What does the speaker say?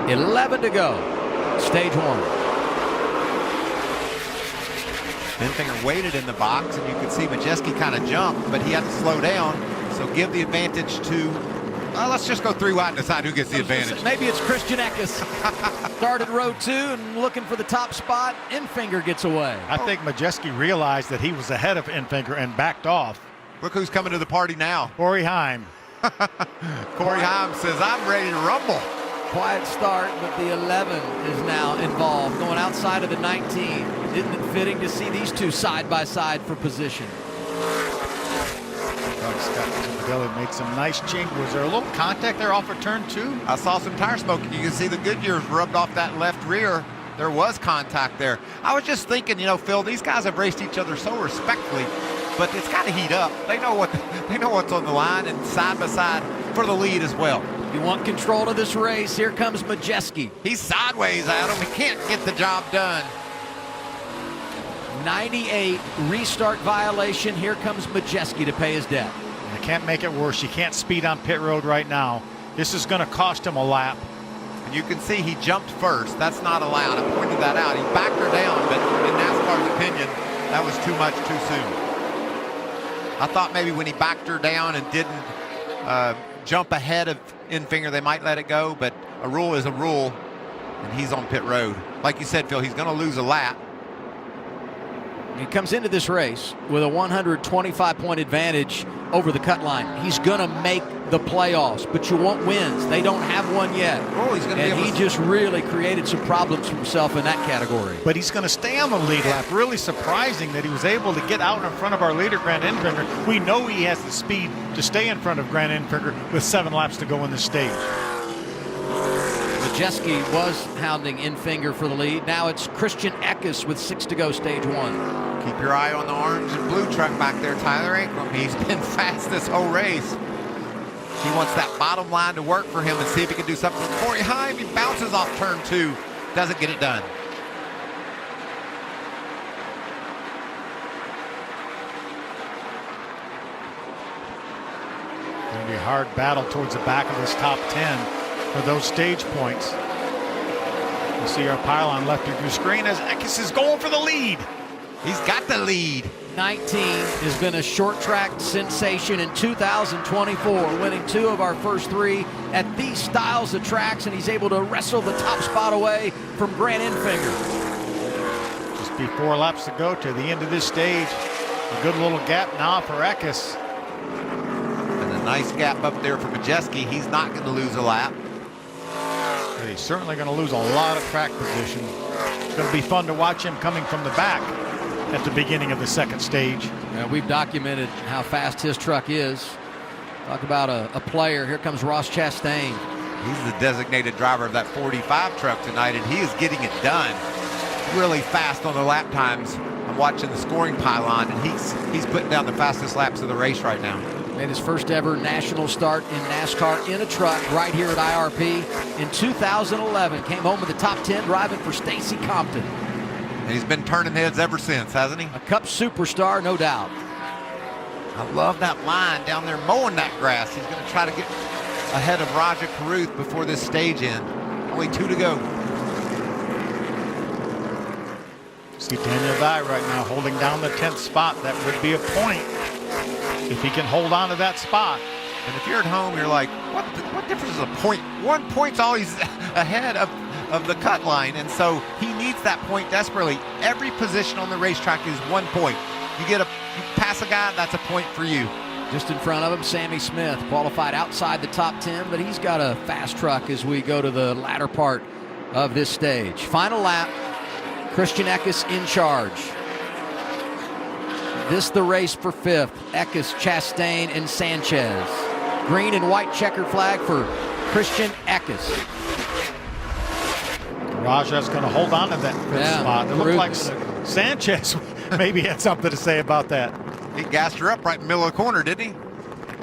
11 to go. Stage one. Enfinger waited in the box, and you could see Majeski kind of jump, but he had to slow down. So give the advantage to, let's just go 3 wide and decide who gets the advantage. Maybe it's Christian Eckes. Started row 2 and looking for the top spot. Enfinger gets away. I think Majeski realized that he was ahead of Enfinger and backed off. Look who's coming to the party now. Corey Heim. Corey Heim says, I'm ready to rumble. Quiet start, but the 11 is now involved, going outside of the 19. Isn't it fitting to see these two side by side for position? Scott Zimadelli made some nice change. Was there a little contact there off of turn 2? I saw some tire smoke, and you can see the Goodyears rubbed off that left rear. There was contact there. I was just thinking, you know, Phil, these guys have raced each other so respectfully, but it's got to heat up. They know what's on the line, and side by side for the lead as well. You want control of this race. Here comes Majeski. He's sideways at him. He can't get the job done. 98 restart violation. Here comes Majeski to pay his debt. You can't make it worse. You can't speed on pit road right now. This is going to cost him a lap. And you can see he jumped first. That's not allowed. I pointed that out. He backed her down, but in NASCAR's opinion, that was too much too soon. I thought maybe when he backed her down and didn't jump ahead of Enfinger, they might let it go, but a rule is a rule, and he's on pit road. Like you said, Phil, he's going to lose a lap. He comes into this race with a 125-point advantage over the cut line. He's going to make the playoffs, but you want wins. They don't have one yet. Oh, he's going to and he just really created some problems for himself in that category. But he's going to stay on the lead lap. Really surprising that he was able to get out in front of our leader, Grant Enfinger. We know he has the speed to stay in front of Grant Enfinger with 7 laps to go in the stage. Majeski was hounding Enfinger for the lead. Now it's Christian Eckes with 6 to go, stage 1. Keep your eye on the orange and blue truck back there, Tyler Ankrum. He's been fast this whole race. He wants that bottom line to work for him and see if he can do something. Corey Heim, he bounces off turn 2, doesn't get it done. Going to be a hard battle towards the back of this top 10 for those stage points. You see our pylon left of your screen as Eckes is going for the lead. He's got the lead. 19 has been a short track sensation in 2024, winning 2 of our first 3 at these styles of tracks, and he's able to wrestle the top spot away from Grant Enfinger. Just be 4 laps to go to the end of this stage. A good little gap now for Eckes. And a nice gap up there for Majeski. He's not going to lose a lap. But he's certainly going to lose a lot of track position. It's going to be fun to watch him coming from the back at the beginning of the second stage. We've documented how fast his truck is. Talk about a player. Here comes Ross Chastain. He's the designated driver of that 45 truck tonight, and he is getting it done. Really fast on the lap times. I'm watching the scoring pylon, and he's putting down the fastest laps of the race right now. Made his first ever national start in NASCAR in a truck right here at IRP in 2011. Came home with the top 10 driving for Stacy Compton. And he's been turning heads ever since, hasn't he? A Cup superstar, no doubt. I love that line down there mowing that grass. He's going to try to get ahead of Roger Carruth before this stage end. Only 2 to go. See Daniel Dye right now holding down the 10th spot. That would be a point if he can hold on to that spot. And if you're at home, you're like, what difference is a point? 1 point's always ahead of the cut line, and so he needs that point desperately. Every position on the racetrack is 1 point. You pass a guy, that's a point for you. Just in front of him, Sammy Smith, qualified outside the top 10, but he's got a fast truck as we go to the latter part of this stage. Final lap, Christian Eckes in charge. This the race for 5th. Eckes, Chastain, and Sanchez. Green and white checkered flag for Christian Eckes. Raja's going to hold on to that 5th spot. It looked like Sanchez maybe had something to say about that. He gassed her up right in the middle of the corner, didn't he?